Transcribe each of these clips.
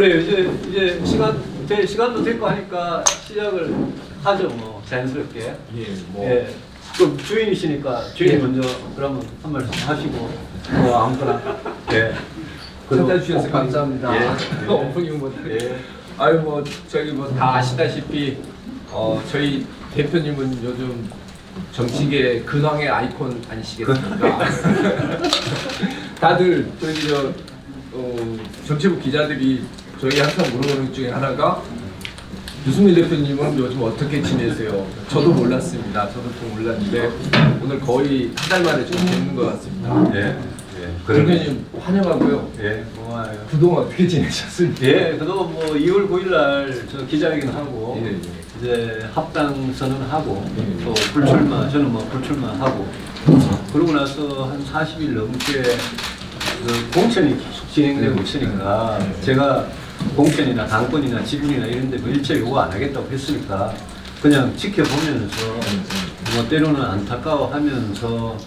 그래요. 이제 시간도 됐고 하니까 시작을 하죠. 뭐 자연스럽게. 예, 뭐. 예. 그럼 주인이시니까 주인이 먼저 그러면 한 말씀 하시고 뭐 아무거나. 예. 찾아 주셔서 감사합니다. 예. 오프닝 뭐. 예. 아유 뭐 저기 뭐 다 아시다시피 저희 대표님은 요즘 정치계 근황의 아이콘 아니시겠습니까? 다들 저기 정치부 기자들이 저희 항상 물어보는 것 중에 하나가 유승민 대표님은 요즘 어떻게 지내세요? 저도 몰랐습니다. 저도 좀 몰랐는데 오늘 거의 한 달 만에 좀 뵙는 것 같습니다. 예. 대표님 환영하고요. 예. 고마워요. 그동안 어떻게 지내셨습니까? 예. 그동안 뭐 2월 9일 날 저 기자회견 하고 예, 예. 이제 합당 선언하고 예. 또 불출마 저는 뭐 불출마하고 그러고 나서 한 40일 넘게 그 공천이 계속 진행되고 있으니까 제가 공천이나 당권이나 지분이나 이런 데 뭐 일체 요구 안 하겠다고 했으니까 그냥 지켜보면서 뭐 때로는 안타까워하면서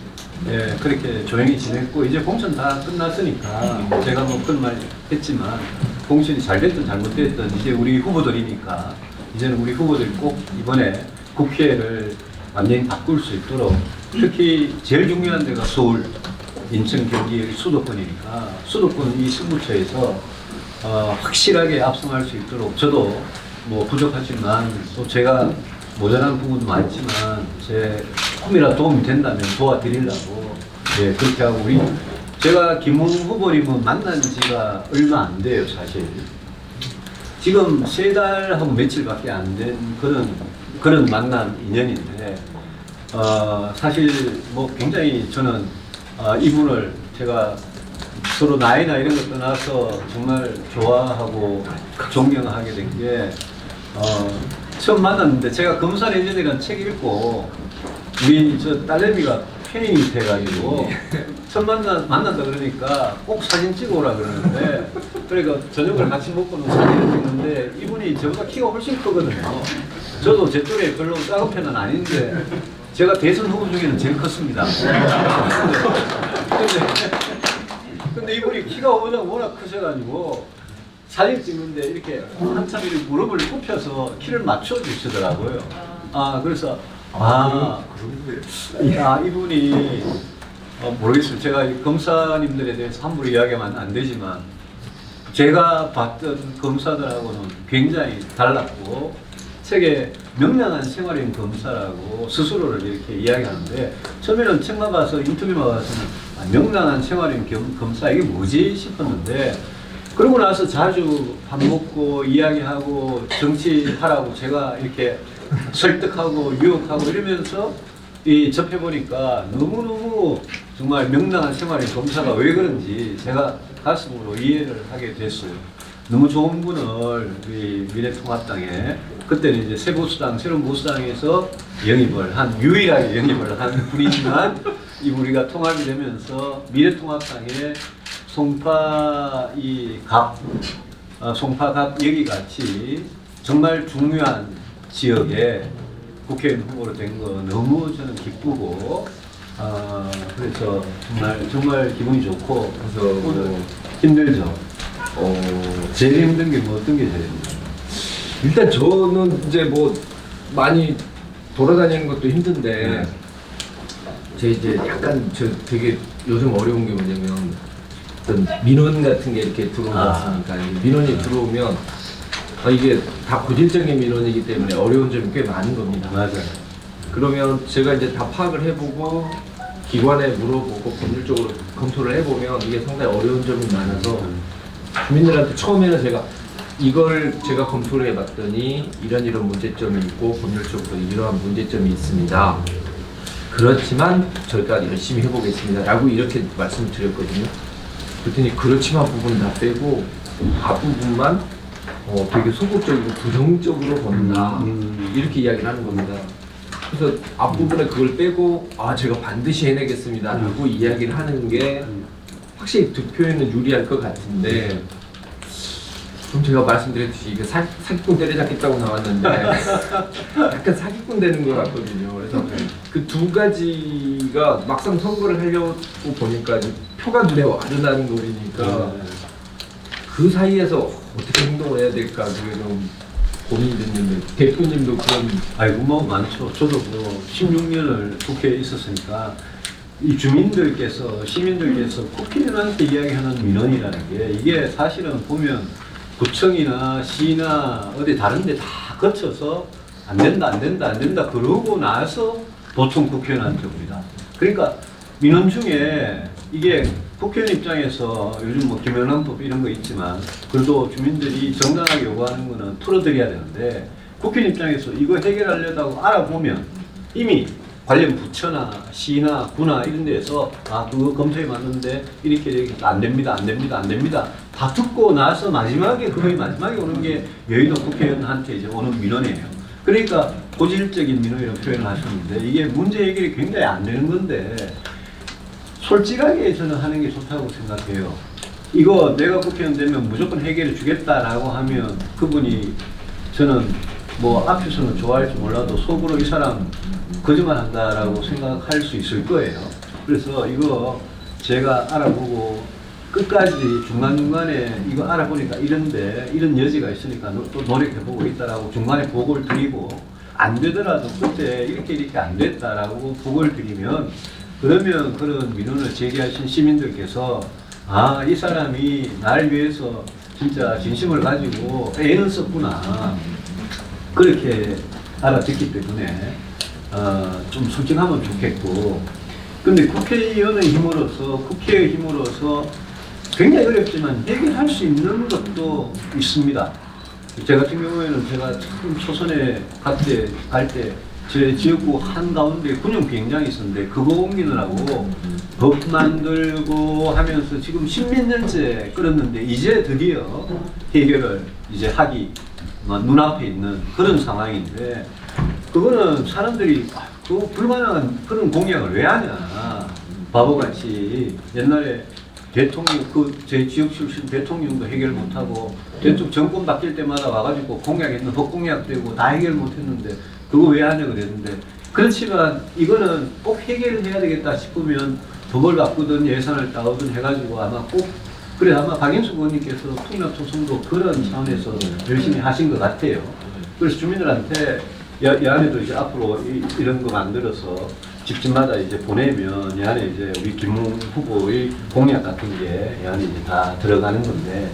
예, 그렇게 조용히 지냈고 이제 공천 다 끝났으니까 제가 뭐 그런 말 했지만 공천이 잘 됐든 잘못됐든 이제 우리 후보들이니까 이제는 우리 후보들이 꼭 이번에 국회를 완전히 바꿀 수 있도록 특히 제일 중요한 데가 서울, 인천, 경기 여기 수도권이니까 수도권 이 승부처에서 확실하게 압승할 수 있도록 저도 뭐 부족하지만 또 제가 모자란 부분도 많지만 제 조금이라도 도움이 된다면 도와드리려고 예, 그렇게 하고 제가 김웅 후보님은 만난 지가 얼마 안 돼요 사실. 지금 3달하고 며칠밖에 안 된 그런 만난 인연인데 사실 뭐 굉장히 저는 이분을 제가 서로 나이나 이런 것 떠나서 정말 좋아하고 존경하게 된 게 처음 만났는데 제가 검사내전이라는 책 읽고 우리 저 딸내미가 팬이 돼가지고 처음 만난다 그러니까 꼭 사진 찍어오라 그러는데 그러니까 저녁을 같이 먹고는 사진을 찍는데 이분이 저보다 키가 훨씬 크거든요. 저도 제 쪽에 별로 작은 편은 아닌데 제가 대선 후보 중에는 제일 컸습니다. 근데 이분이 키가 워낙 크셔가지고 사진 찍는데 이렇게 한참 이렇게 무릎을 굽혀서 키를 맞춰 주시더라고요. 그래서 이분이 모르겠어요. 제가 검사님들에 대해서 함부로 이야기하면 안 되지만 제가 봤던 검사들하고는 굉장히 달랐고 책에 명랑한 생활인 검사라고 스스로를 이렇게 이야기하는데 처음에는 책만 봐서 인터뷰만 봐서는 명랑한 생활인 검사 이게 뭐지 싶었는데 그러고 나서 자주 밥 먹고 이야기하고 정치하라고 제가 이렇게 설득하고 유혹하고 이러면서 접해보니까 너무너무 정말 명랑한 생활인 검사가 왜 그런지 제가 가슴으로 이해를 하게 됐어요. 너무 좋은 분을 우리 미래통합당에 그때는 이제 새로운 보수당에서 유일하게 영입을 한 분이지만 우리가 통합이 되면서 미래통합당에 송파갑 여기 같이 정말 중요한 지역에 국회의원 후보로 된 거 너무 저는 기쁘고 그래서 정말 기분이 좋고 그래서 오늘 힘들죠. 제일 힘든 게 뭐 어떤 게 제일 힘들어요? 일단 저는 이제 뭐 많이 돌아다니는 것도 힘든데 제 이제 약간 저 되게 요즘 어려운 게 뭐냐면 어떤 민원 같은 게 이렇게 들어왔으니까 민원이 들어오면 이게 다 고질적인 민원이기 때문에 어려운 점이 꽤 많은 겁니다. 맞아요. 그러면 제가 이제 다 파악을 해보고 기관에 물어보고 법률적으로 검토를 해보면 이게 상당히 어려운 점이 많아서 주민들한테 처음에는 이걸 제가 검토를 해봤더니 이런 문제점이 있고 법률적으로 이러한 문제점이 있습니다. 그렇지만 저희가 열심히 해보겠습니다 라고 이렇게 말씀을 드렸거든요. 그랬더니 그렇지만 부분 다 빼고 앞부분만 되게 소극적이고 부정적으로 본다 이렇게 이야기를 하는 겁니다. 그래서 앞부분에 그걸 빼고 제가 반드시 해내겠습니다 라고 이야기를 하는 게 확실히 득표에는 유리할 것 같은데 좀 제가 말씀드렸듯이 이게 사기꾼 때려잡겠다고 나왔는데 약간 사기꾼 되는 것 같거든요. 그래서 그 두 가지가 막상 선거를 하려고 보니까 표가 눈에 와르나는 거리니까 그 사이에서 어떻게 행동을 해야 될까 그게 좀 고민이 됐는데 대표님도 그런 아이고 뭐 많죠. 저도 뭐 16년을 국회에 있었으니까 이 주민들께서 시민들께서 국회의원한테 이야기하는 민원이라는 게 이게 사실은 보면 구청이나 시나 어디 다른데 다 거쳐서 안 된다 그러고 나서 보통 국회의원한테 옵니다. 그러니까 민원 중에 이게 국회의원 입장에서 요즘 뭐 김영란법 이런 거 있지만 그래도 주민들이 정당하게 요구하는 거는 풀어드려야 되는데 국회의원 입장에서 이거 해결하려다고 알아보면 이미 관련 부처나 시나 구나 이런 데에서 아 그거 검토해 봤는데 이렇게 안 됩니다 다 듣고 나서 마지막에 거의 마지막에 오는 게 여의도 국회의원한테 이제 오는 민원이에요. 그러니까 고질적인 민원이라고 표현을 하셨는데 이게 문제 해결이 굉장히 안 되는 건데 솔직하게 저는 하는 게 좋다고 생각해요. 이거 내가 국회의원 되면 무조건 해결해 주겠다라고 하면 그분이 저는 뭐 앞에서는 좋아할지 몰라도 속으로 이 사람 거짓말 한다라고 생각할 수 있을 거예요. 그래서 이거 제가 알아보고 끝까지 중간중간에 이거 알아보니까 이런데 이런 여지가 있으니까 또 노력해보고 있다라고 중간에 보고를 드리고 안 되더라도 그때 이렇게 안 됐다라고 보고를 드리면 그러면 그런 민원을 제기하신 시민들께서 아, 이 사람이 날 위해서 진짜 진심을 가지고 애는 썼구나. 그렇게 알아듣기 때문에 좀 솔직하면 좋겠고 근데 국회의원의 힘으로서 국회의 힘으로서 굉장히 어렵지만 해결할 수 있는 것도 있습니다. 제 같은 경우에는 제가 처음 초선에 갈 때 제 지역구 한가운데 군용 비행장이 있었는데 그거 옮기느라고 법 만들고 하면서 지금 10몇 년째 끌었는데 이제 드디어 해결을 이제 하기 눈앞에 있는 그런 상황인데 그거는 사람들이 그거 불만한 그런 공약을 왜 하냐 바보같이 옛날에 대통령 제 지역 출신 대통령도 해결 못하고 대통령 정권 바뀔 때마다 와가지고 공약했는 헛공약 되고 다 해결 못했는데 그거 왜 하냐 그랬는데 그렇지만 이거는 꼭 해결을 해야 되겠다 싶으면 법을 바꾸든 예산을 따오든 해가지고 아마 꼭 그래 아마 박인수 의원님께서 통합소송도 그런 차원에서 열심히 하신 것 같아요. 그래서 주민들한테 여안에도 이제 앞으로 이런 거 만들어서 집집마다 이제 보내면 이 안에 이제 우리 김웅 후보의 공약 같은 게 이 안에 이제 다 들어가는 건데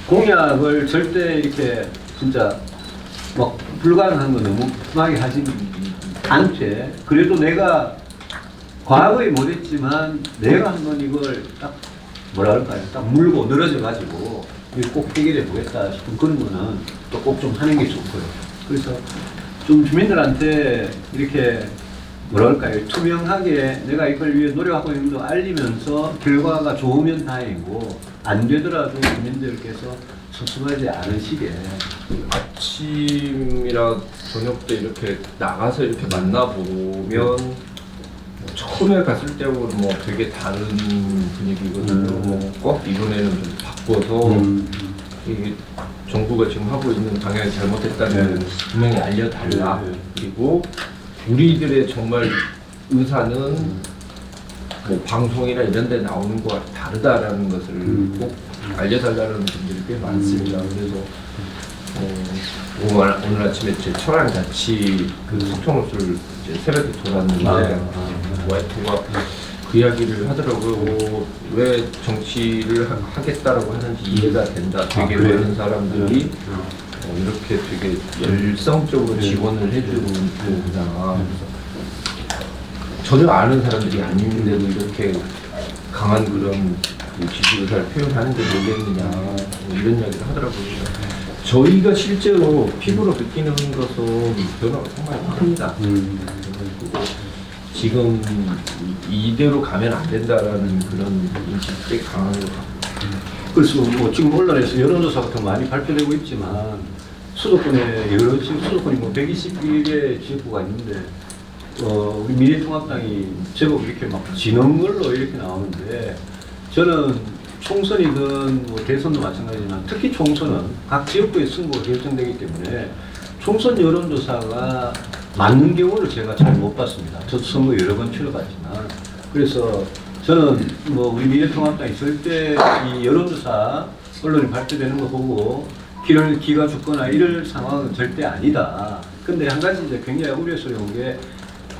공약을 절대 이렇게 진짜 막 불가능한 거 너무 심하게 하지 않되 그래도 내가 과거에 못했지만 내가 한번 이걸 딱 뭐라 그럴까요? 딱 물고 늘어져 가지고 이거 꼭 해결해 보겠다 싶은 그런 거는 또 꼭 좀 하는 게 좋고요. 그래서 좀 주민들한테 이렇게 뭐라 그럴까요? 투명하게 내가 이걸 위해 노력하고 있는 거 알리면서 결과가 좋으면 다행이고 안 되더라도 주민들께서 섭섭하지 않으시게 아침이랑 저녁 때 이렇게 나가서 이렇게 만나보면 처음에 갔을 때하고는 뭐 되게 다른 분위기거든요. 꼭 이번에는 좀 바꿔서 이게 정부가 지금 하고 있는 방향이 잘못됐다는 분명히 알려달라. 그리고 우리들의 정말 의사는 뭐 방송이나 이런 데 나오는 거와 다르다라는 것을 꼭 알려달라는 분들이 꽤 많습니다. 그래서 오늘 아침에 제 처랑 같이 그 소통업소를 이제 새벽에 돌았는데 와이프가 그 이야기를 하더라고요. 왜 정치를 하겠다라고 하는지 이해가 된다. 되게 많은 사람들이 이렇게 되게 열성적으로 지원을 해주는구나. 전혀 아는 사람들이 아닌데도 이렇게 강한 그런 지지 의사를 표현하는 게 뭐겠느냐 이런 이야기를 하더라고요. 저희가 실제로 피부로 느끼는 것은 변화가 정말 큽니다. 지금 이대로 가면 안 된다라는 그런 인식이 꽤 강한 것 같고. 그래서 뭐 지금 언론에서 여론조사 같은 거 많이 발표되고 있지만 수도권에 여러 지금 수도권이 뭐 121개 지역구가 있는데 우리 미래통합당이 제법 이렇게 막 지는 걸로 이렇게 나오는데 저는 총선이든 뭐 대선도 마찬가지지만 특히 총선은 각 지역구의 승부가 결정되기 때문에 총선 여론조사가 맞는 경우를 제가 잘 못 봤습니다. 저도 선거 여러 번 치러봤지만 그래서 저는 뭐 우리 미래통합당이 절대 이 여론조사 언론이 발표되는 거 보고 기가 죽거나 이럴 상황은 절대 아니다. 근데 한 가지 이제 굉장히 우려스러운 게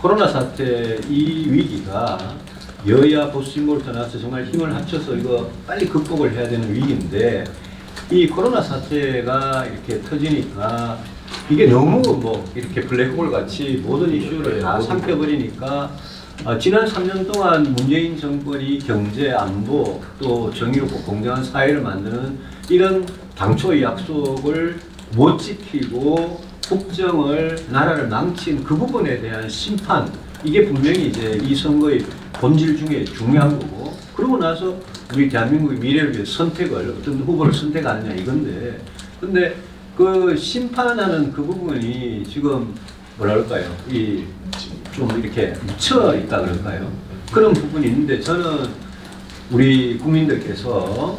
코로나 사태 이 위기가 여야 보수 진보를 떠나서 정말 힘을 합쳐서 이거 빨리 극복을 해야 되는 위기인데 이 코로나 사태가 이렇게 터지니까 이게 너무 뭐 이렇게 블랙홀 같이 모든 이슈를 다 삼켜버리니까 지난 3년 동안 문재인 정권이 경제, 안보, 또 정의롭고 공정한 사회를 만드는 이런 당초의 약속을 못 지키고 국정을, 나라를 망친 그 부분에 대한 심판, 이게 분명히 이제 이 선거의 본질 중에 중요한 거고, 그러고 나서 우리 대한민국의 미래를 위해 선택을, 어떤 후보를 선택하느냐 이건데, 근데 그 심판하는 그 부분이 지금 뭐랄까요, 좀 이렇게 묻혀 있다 그럴까요? 그런 부분이 있는데, 저는 우리 국민들께서,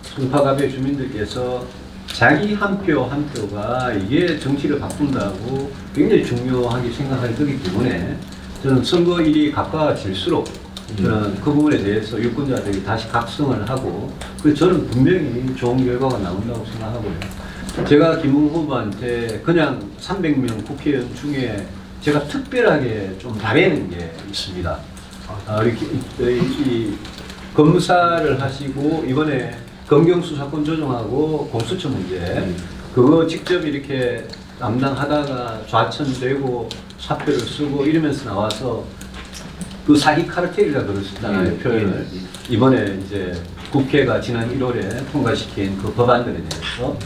송파갑의 주민들께서 자기 한 표 한 표가 이게 정치를 바꾼다고 굉장히 중요하게 생각하기 거기 때문에 저는 선거일이 가까워질수록 저는 그 부분에 대해서 유권자들이 다시 각성을 하고, 그래서 저는 분명히 좋은 결과가 나온다고 생각하고요. 제가 김웅 후보한테 그냥 300명 국회의원 중에 제가 특별하게 좀 바라는 게 있습니다. 이 검사를 하시고 이번에 검경수사권 조정하고 공수처 문제 그거 직접 이렇게 담당하다가 좌천되고 사표를 쓰고 이러면서 나와서 그 사기 카르텔이라 그러셨잖아요, 표현을. 이번에 이제 국회가 지난 1월에 통과시킨 그 법안들에 대해서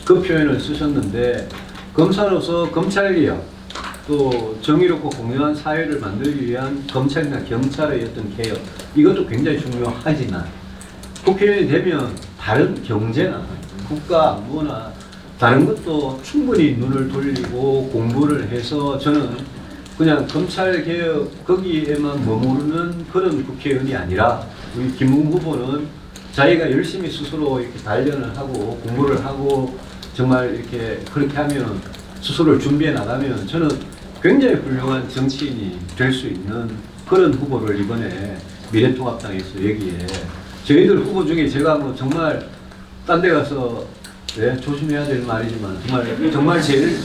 그 표현을 쓰셨는데, 검사로서 검찰개혁, 또 정의롭고 공정한 사회를 만들기 위한 검찰이나 경찰의 어떤 개혁, 이것도 굉장히 중요하지만 국회의원이 되면 다른 경제나 국가 안보나 다른 것도 충분히 눈을 돌리고 공부를 해서, 저는 그냥 검찰개혁 거기에만 머무르는 그런 국회의원이 아니라 우리 김웅 후보는 자기가 열심히 스스로 이렇게 단련을 하고 공부를 하고 정말 이렇게 그렇게 하면 스스로를 준비해 나가면 저는 굉장히 훌륭한 정치인이 될 수 있는 그런 후보를 이번에 미래통합당에서 여기에, 저희들 후보 중에 제가 뭐 정말 딴 데 가서 조심해야 될 말이지만 정말 제일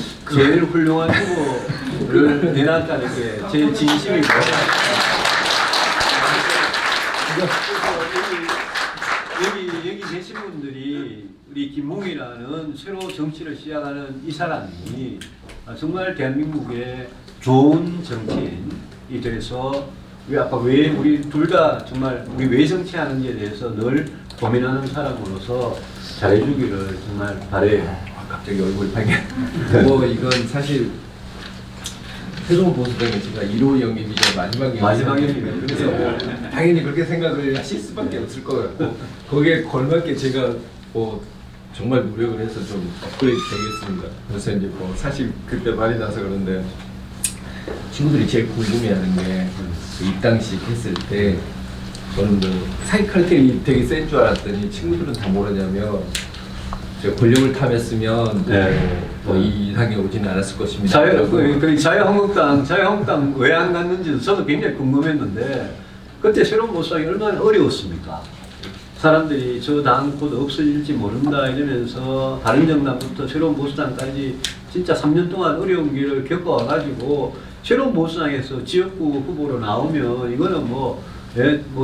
훌륭한 후보를 내놨다는 게 제 진심이고, 여기 계신 분들이 우리 김웅이라는 새로 정치를 시작하는 이 사람이 정말 대한민국의 좋은 정치인이 돼서, 우리 둘 다 정말 우리 왜 정치하는지에 대해서 늘 고민하는 사람으로서 잘해주기를 정말 바래요. 갑자기 얼굴이 빨개. 뭐 이건 사실 새로운 보수당에 제가 1호 영입이자 마지막 영입이에요. 그래서 뭐 당연히 그렇게 생각을 하실 수밖에 없을 것 같고, 거기에 걸맞게 제가 뭐 정말 노력을 해서 좀 업그레이드 되겠습니다. 그래서 이제 뭐 사실 그때 말이 나서 그런데 친구들이 제일 궁금해하는 게 그 입당식 했을 때 저는 뭐 사기 칼텔이 되게 센 줄 알았더니 친구들은 다 뭐라냐면 제가 권력을 탐했으면 뭐 이 당에 오지는 않았을 것입니다. 자유한국당 왜 안 갔는지도 저도 굉장히 궁금했는데, 그때 새로운 보수당이 얼마나 어려웠습니까? 사람들이 저 당 곧 없어질지 모른다 이러면서 다른 정당부터 새로운 보수당까지 진짜 3년 동안 어려운 길을 겪어와가지고 새로운 보수당에서 지역구 후보로 나오면 이거는 뭐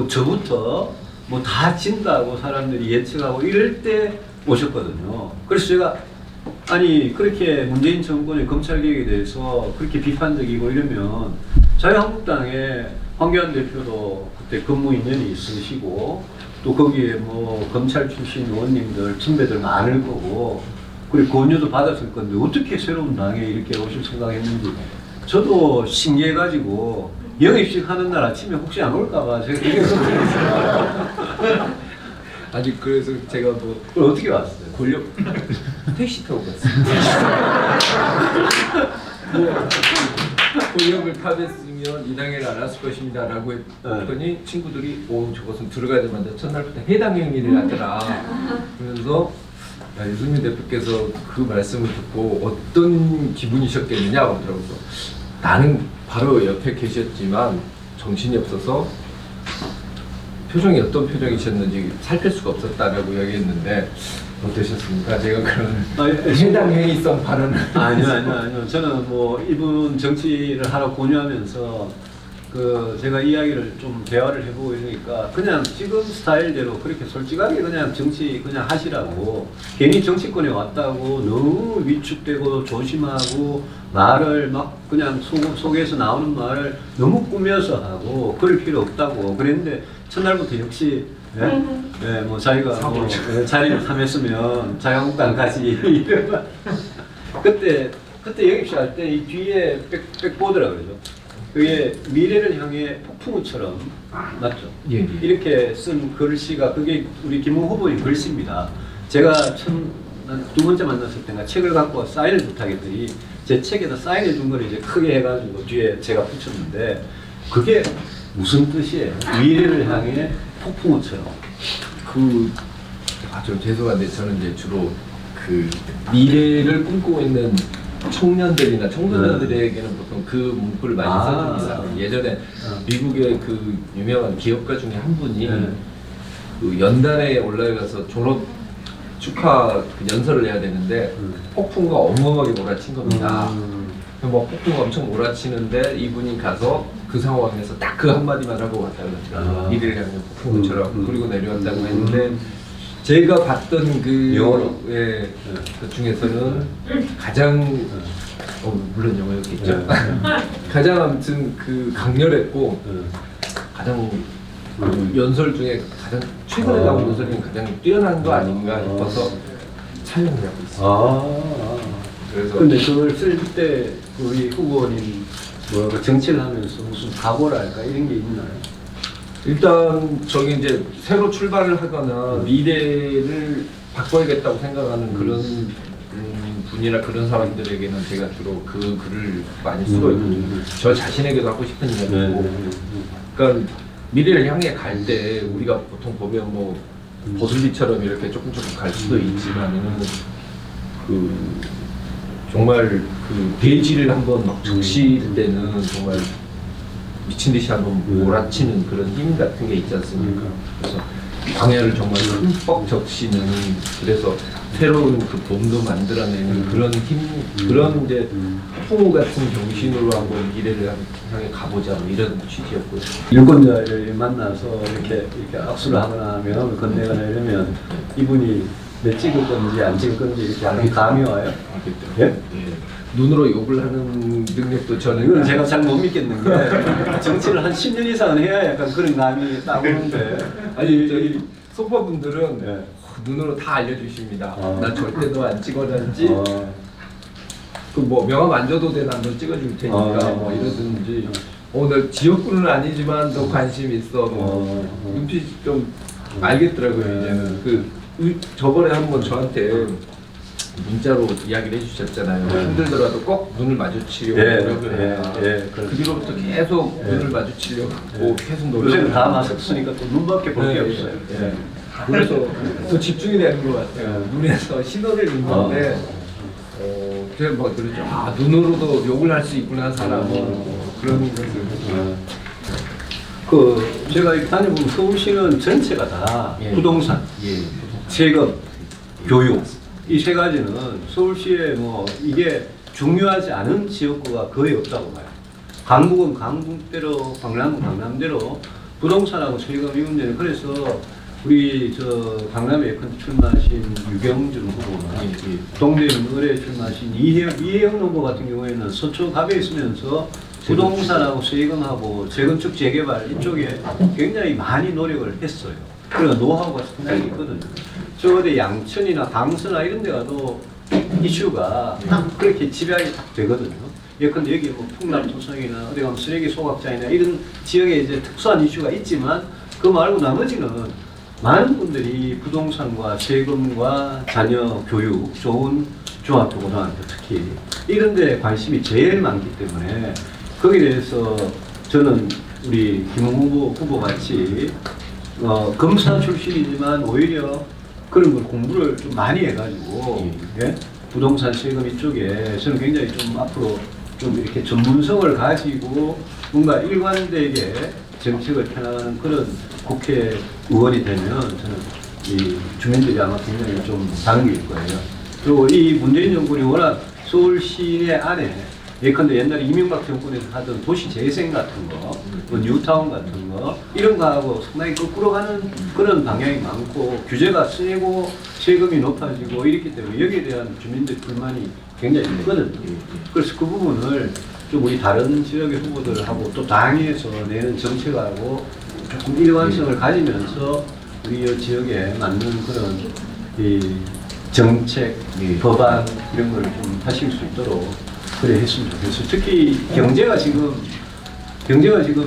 저부터 뭐 다 진다고 사람들이 예측하고 이럴 때 오셨거든요. 그래서 제가 아니 그렇게 문재인 정권의 검찰개혁에 대해서 그렇게 비판적이고 이러면 자유한국당에 황교안 대표도 그때 근무 인연이 있으시고 또 거기에 뭐 검찰 출신 의원님들 선배들 많을 거고 그리고 권유도 받았을 건데 어떻게 새로운 당에 이렇게 오실 생각했는지 저도 신기해가지고 영입식 하는 날 아침에 혹시 안 올까봐 제가 되게 걱정했어요. 아니 그래서 제가 뭐 그걸 어떻게 왔어요? 권력 택시 타고 갔어요. 뭐 권력을 탑했으면 이 당에는 안 왔을 것입니다라고 했더니 친구들이 저것은 들어가야 되는데 첫날부터 해당 행위를 하더라. 그래서 유승민 대표께서 그 말씀을 듣고 어떤 기분이셨겠느냐 그러더라고요. 나는 바로 옆에 계셨지만 정신이 없어서 표정이 어떤 표정이셨는지 살필 수가 없었다라고 이야기했는데 어떠셨습니까? 제가 그런 해당 행위성 발언을 아니요. 저는 뭐 이분 정치를 하러 권유하면서 제가 이야기를 좀 대화를 해보고 이러니까 그냥 지금 스타일대로 그렇게 솔직하게 그냥 정치 그냥 하시라고, 괜히 정치권에 왔다고 너무 위축되고 조심하고 말을 막 그냥 속에서 나오는 말을 너무 꾸며서 하고 그럴 필요 없다고 그랬는데, 첫날부터 역시 뭐 자기가 뭐 자리를 탐했으면 자유한국당 가지 이런 그때 영입시할 때 이 뒤에 백보드라 그러죠. 그게 미래를 향해 폭풍우처럼, 맞죠? 예. 이렇게 쓴 글씨가 그게 우리 김웅 후보의 글씨입니다. 제가 두 번째 만났을 때가 책을 갖고 사인을 부탁했더니 제 책에다 사인해 준 걸 이제 크게 해가지고 뒤에 제가 붙였는데, 그게 무슨 뜻이에요? 미래를 향해 폭풍우처럼. 좀 죄송한데 저는 이제 주로 그 미래를 꿈꾸고 있는 청년들이나 청소년들에게는 보통 그 문구를 많이 써줍니다. 예전에 미국의 그 유명한 기업가 중에 한 분이 그 연단에 올라가서 졸업 축하 그 연설을 해야 되는데 폭풍과 어마어마하게 몰아친 겁니다. 뭐 폭풍 엄청 몰아치는데 이분이 가서 그 상황에서 딱 그 한마디만 하고 왔다고 하더라고요. 미래를 향해 폭풍처럼 그리고 내려왔다고 했는데, 제가 봤던 그 영어로 그 중에서는 가장 물론 영어였겠죠. 가장 아무튼 그 강렬했고 가장 그 연설 중에 가장 최근에 나온 연설 중에 가장 뛰어난 거 아닌가 싶어서 사용을 하고 있습니다. 그래서 근데 그걸 쓸 때 우리 후보님 뭐 정치를 하면서 무슨 각오랄까 이런 게 있나요? 일단 저기 이제 새로 출발을 하거나 미래를 바꿔야겠다고 생각하는 그런 분이나 그런 사람들에게는 제가 주로 그 글을 많이 쓰고 있거든요. 저 자신에게도 하고 싶은 이야기고, 그러니까 미래를 향해 갈 때 우리가 보통 보면 뭐 버슬리처럼 이렇게 조금 갈 수도 있지만은 그 정말 그 대지를 한번 막 적실 때는 정말 미친 듯이 한번 몰아치는 그런 힘 같은 게 있지 않습니까? 그래서 광야를 정말 흠뻑 적시는, 그래서 새로운 그 봄도 만들어내는 그런 힘, 그런 이제 풍우 같은 정신으로 한번 미래를 향해 가보자, 뭐 이런 취지였고요. 유권자를 만나서 이렇게 악수를 하거나 하면 건네거나 이러면 이분이 내 찍을 건지 안 찍을 건지 이렇게 알기 감이 와요? 예? 예. 눈으로 욕을 하는 능력도 저는 이건 제가 잘 못 믿겠는 게 정치를 한 10년 이상은 해야 약간 그런 감이 딱 오는데, 아니 저희 소파분들은 예. 눈으로 다 알려주십니다. 나 절대 너 안 찍어놨지. 그 뭐 명함 안 줘도 돼, 난 너 찍어줄 테니까 뭐 이러든지. 너 지역구는 아니지만 너 관심 있어. 뭐 눈빛 좀 알겠더라고요 이제는. 저번에 한번 저한테 문자로 이야기를 해주셨잖아요. 힘들더라도 꼭 눈을 마주치려고 노력을 해야. 그 뒤로부터 계속 눈을 마주치려고 계속 노력을. 요새는 다 마스크 쓰니까 또 눈밖에 볼 게 없어요. 그래서 더 집중이 되는 것 같아요. 눈에서 신호를 읽는데 제가 뭐 그러죠. 눈으로도 욕을 할 수 있구나 사람은. 그런 것을. 제가 이렇게 다녀보면 서울시는 전체가 다 부동산, 세금, 교육, 이 세 가지는 서울시에 뭐 이게 중요하지 않은 지역구가 거의 없다고 봐요. 강북은 강북대로, 강남은 강남대로 부동산하고 세금 이 문제는, 그래서 우리 강남에 예컨대 출마하신 유경준 후보나 동대문 의뢰에 출마하신 이혜영 후보 같은 경우에는 서초 갑에 있으면서 부동산하고 세금하고 재건축 재개발 이쪽에 굉장히 많이 노력을 했어요. 그래서 노하우가 상당히 있거든요. 저 어디 양천이나 강서나 이런 데 가도 이슈가 딱 그렇게 집약이 딱 되거든요. 예컨대 여기 뭐 풍남토성이나 어디 가면 쓰레기 소각장이나 이런 지역에 이제 특수한 이슈가 있지만, 그 말고 나머지는 많은 분들이 부동산과 세금과 자녀 교육, 좋은 중학교, 고등학교 특히 이런 데 관심이 제일 많기 때문에, 거기에 대해서 저는 우리 김웅 후보 같이 검사 출신이지만 오히려 그런 걸 공부를 좀 많이 해가지고 부동산 세금 이쪽에 저는 굉장히 좀 앞으로 좀 이렇게 전문성을 가지고 뭔가 일관되게 정책을 펴나가는 그런 국회의원이 되면 저는 이 주민들이 아마 굉장히 좀 반길 거예요. 그리고 이 문재인 정권이 워낙 서울 시내 안에 예컨대 옛날에 이명박 정권에서 하던 도시 재생 같은 거, 뭐 뉴타운 같은 거 이런 거하고 상당히 거꾸로 가는 그런 방향이 많고 규제가 세고 세금이 높아지고 이렇기 때문에 여기에 대한 주민들 불만이 굉장히 크거든요. 그래서 그 부분을 좀 우리 다른 지역의 후보들하고 또 당에서 내는 정책하고 조금 일관성을 가지면서 우리 이 지역에 맞는 그런 이 정책, 법안 이런 거를 좀 하실 수 있도록 그래 했으면 좋겠어요. 특히 경제가 지금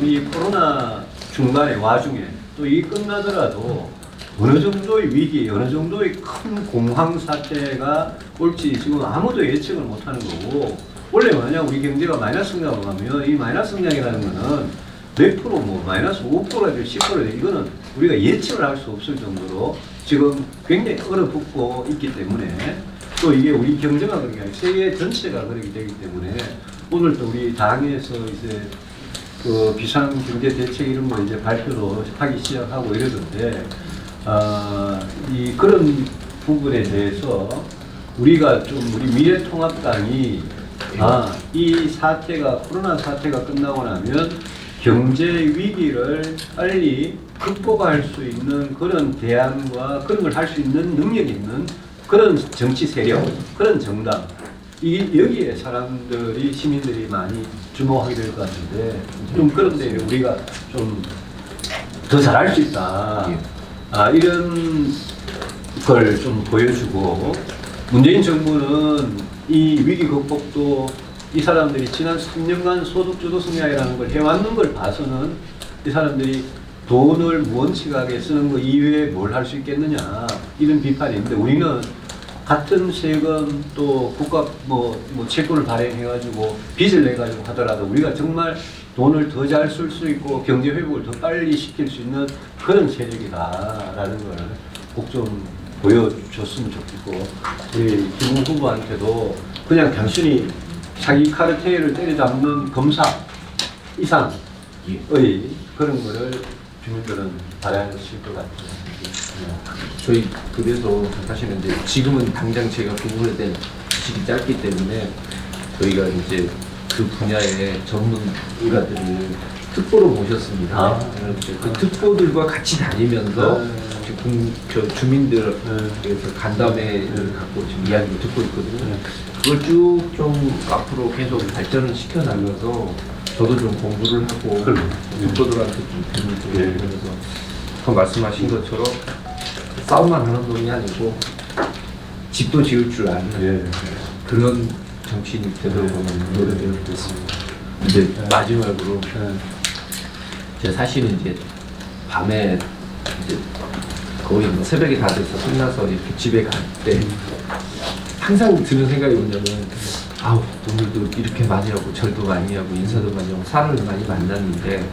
이 코로나 중간에 와중에 또 이 끝나더라도 어느 정도의 위기, 어느 정도의 큰 공황 사태가 올지 지금 아무도 예측을 못하는 거고 원래 만약 우리 경제가 마이너스 성장을 하면 이 마이너스 성장이라는 거는 몇 프로 뭐 마이너스 5%라 10%라 이거는 우리가 예측을 할 수 없을 정도로 지금 굉장히 얼어붙고 있기 때문에 또 이게 우리 경제가 그런 게 아니라 세계 전체가 그렇게 되기 때문에 오늘 또 우리 당에서 이제 그 비상 경제 대책 이런 거 이제 발표도 하기 시작하고 이러던데 이 그런 부분에 대해서 우리가 좀 우리 미래통합당이 이 사태가 코로나 사태가 끝나고 나면 경제 위기를 빨리 극복할 수 있는 그런 대안과 그런 걸 할 수 있는 능력이 있는 그런 정치 세력, 그런 정당 여기에 사람들이 시민들이 많이 주목하게 될 것 같은데 좀 그런데 우리가 좀 더 잘할 수 있다 이런 걸 좀 보여주고 문재인 정부는 이 위기 극복도 이 사람들이 지난 3년간 소득주도 성장이라는 걸 해왔는 걸 봐서는 이 사람들이 돈을 무원칙하게 쓰는 거 이외에 뭘 할 수 있겠느냐 이런 비판이 있는데 우리는 같은 세금 또 국가 뭐 채권을 발행해가지고 빚을 내가지고 하더라도 우리가 정말 돈을 더 잘 쓸 수 있고 경제 회복을 더 빨리 시킬 수 있는 그런 세력이다라는 걸 꼭 좀 보여줬으면 좋겠고 우리 김 후보한테도 그냥 단순히 자기 카르텔을 때려잡는 검사 이상의 그런 거를 주민들은 바라실 것 같아요. 저희 그래서 사실은 이제 지금은 당장 제가 그 부분에 대한 지식이 짧기 때문에 저희가 이제 그 분야의 전문가들을 특보로 모셨습니다. 그 특보들과 같이 다니면서 저 주민들에서 간담회를 갖고 지금 이야기를 듣고 있거든요. 그걸 쭉 좀 앞으로 계속 발전을 시켜나가서 저도 좀 공부를 하고 특보들한테 좀 들을 그러면서 아까 말씀하신 것처럼 싸움만 하는 돈이 아니고 집도 지을 줄 아는 그런 정치인이 되도록 노력을 했습니다. 이제 마지막으로 제가 사실은 이제 밤에 이제 거의 뭐 새벽에 다 돼서 끝나서 이렇게 집에 갈 때 항상 드는 생각이 뭐냐면 아우 오늘도 이렇게 많이 하고 절도 많이 하고 인사도 많이 하고 사람을 많이 만났는데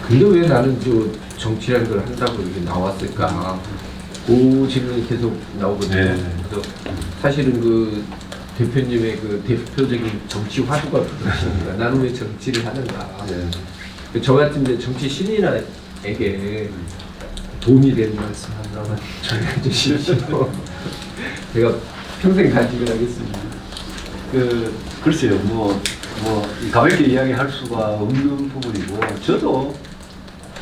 근데 왜 나는 저 정치라는 걸 한다고 이렇게 나왔을까 그 질문이 계속 나오거든요. 그래서 사실은 그 대표님의 그 대표적인 정치 화두가 그것입니다. 나는 왜 정치를 하는가. 저 같은 이제 정치 신인에게 도움이 되는 말씀 하나만 전해 주시죠. 제가 평생 간직을 하겠습니다. 글쎄요, 가볍게 이야기할 수가 없는 부분이고, 저도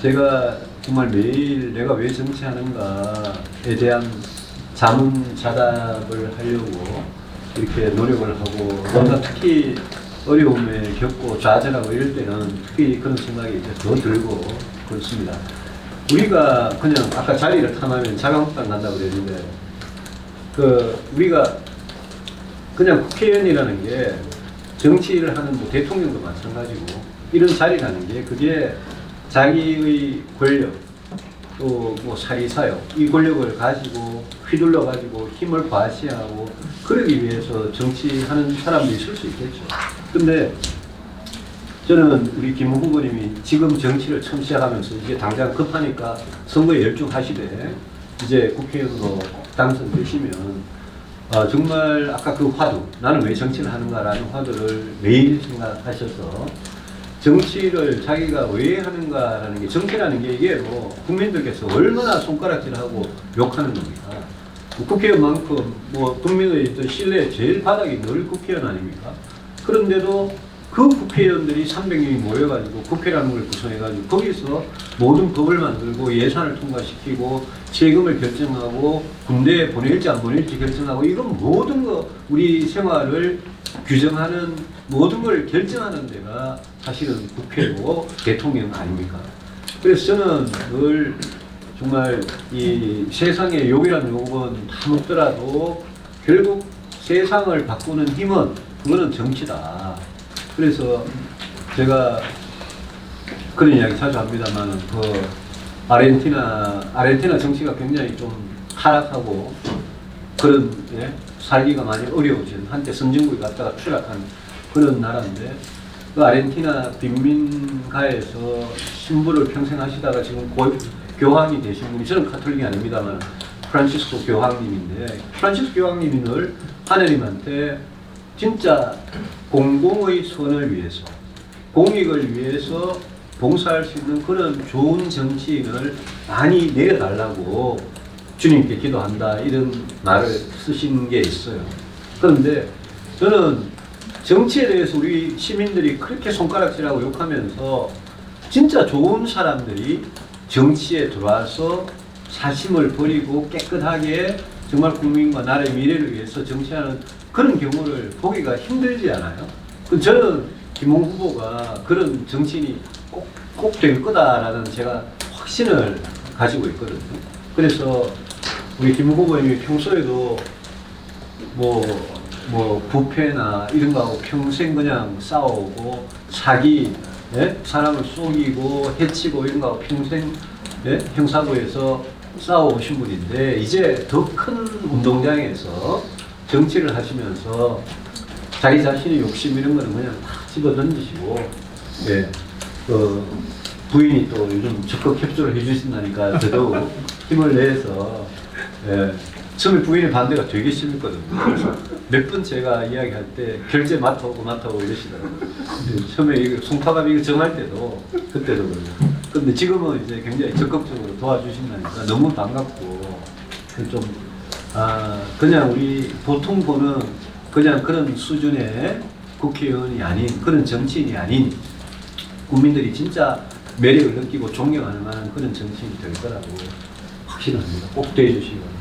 제가 정말 매일 내가 왜 정치하는가에 대한 자문자답을 하려고 이렇게 노력을 하고, 뭔가 특히 어려움에 겪고 좌절하고 이럴 때는 특히 그런 생각이 이제 더 들고 그렇습니다. 우리가 그냥 아까 자리를 탐하면 자강학당 간다고 그랬는데, 우리가 그냥 국회의원이라는 게 정치를 하는 뭐 대통령도 마찬가지고 이런 자리라는 게 그게 자기의 권력 또 뭐 사리사욕 이 권력을 가지고 휘둘러 가지고 힘을 과시하고 그러기 위해서 정치하는 사람들이 있을 수 있겠죠. 근데 저는 우리 김 후보님이 지금 정치를 처음 시작하면서 이게 당장 급하니까 선거에 열중하시되 이제 국회의원으로 당선되시면 정말 아까 그 화두 나는 왜 정치를 하는가라는 화두를 매일 생각하셔서 정치를 자기가 왜 하는가라는 게 정치라는 게 이게 뭐 국민들께서 얼마나 손가락질하고 욕하는 겁니까? 뭐 국회의원만큼 뭐 국민의 어떤 신뢰 제일 바닥이 늘 국회의원 아닙니까? 그런데도 그 국회의원들이 300명이 모여가지고 국회라는 걸 구성해가지고 거기서 모든 법을 만들고 예산을 통과시키고 세금을 결정하고 군대에 보낼지 안 보낼지 결정하고 이런 모든 거 우리 생활을 규정하는 모든 걸 결정하는 데가 사실은 국회고 대통령 아닙니까? 그래서 저는 늘 정말 이 세상의 욕이라는 욕은 다 먹더라도 결국 세상을 바꾸는 힘은 그거는 정치다. 그래서 제가 그런 이야기 자주 합니다만 그 아르헨티나 정치가 굉장히 좀 타락하고 그런 예? 살기가 많이 어려워진 한때 선진국에 갔다가 추락한 그런 나라인데 그 아르헨티나 빈민가에서 신부를 평생 하시다가 지금 교황이 되신 분이 저는 가톨릭이 아닙니다만 프란시스코 교황님인데 프란시스코 교황님이 늘 하느님한테 진짜 공공의 선을 위해서 공익을 위해서 봉사할 수 있는 그런 좋은 정치인을 많이 내려달라고 주님께 기도한다 이런 말을 쓰신 게 있어요. 그런데 저는 정치에 대해서 우리 시민들이 그렇게 손가락질하고 욕하면서 진짜 좋은 사람들이 정치에 들어와서 사심을 버리고 깨끗하게 정말 국민과 나라의 미래를 위해서 정치하는 그런 경우를 보기가 힘들지 않아요? 저는 김홍 후보가 그런 정치인이 꼭 될 거다라는 제가 확신을 가지고 있거든요. 그래서 우리 김 후보님이 평소에도 뭐 부패나 이런 거하고 평생 그냥 싸우고 사기, 예? 사람을 속이고 해치고 이런 거하고 평생 예? 형사부에서 싸워오신 분인데 이제 더 큰 운동장에서 정치를 하시면서 자기 자신의 욕심 이런 거는 그냥 다 집어 던지시고 예. 부인이 또 요즘 적극 협조를 해주신다니까 더더욱 힘을 내서 예. 처음에 부인의 반대가 되게 심했거든요. 그래서 몇 번 제가 이야기할 때 결제 맡아오고 이러시더라고요. 처음에 이거 송파갑 이거 정할 때도 그때도 그래요. 근데 지금은 이제 굉장히 적극적으로 도와주신다니까 너무 반갑고 그냥 우리 보통 보는 그냥 그런 수준의 국회의원이 아닌 그런 정치인이 아닌 국민들이 진짜 매력을 느끼고 존경할 만한 그런 정치인이 될 거라고 확신합니다. 꼭 돼주시기 바랍니다.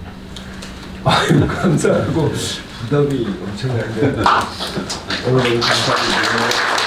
감사하고 부담이 엄청난데 오늘 너무 감사드리고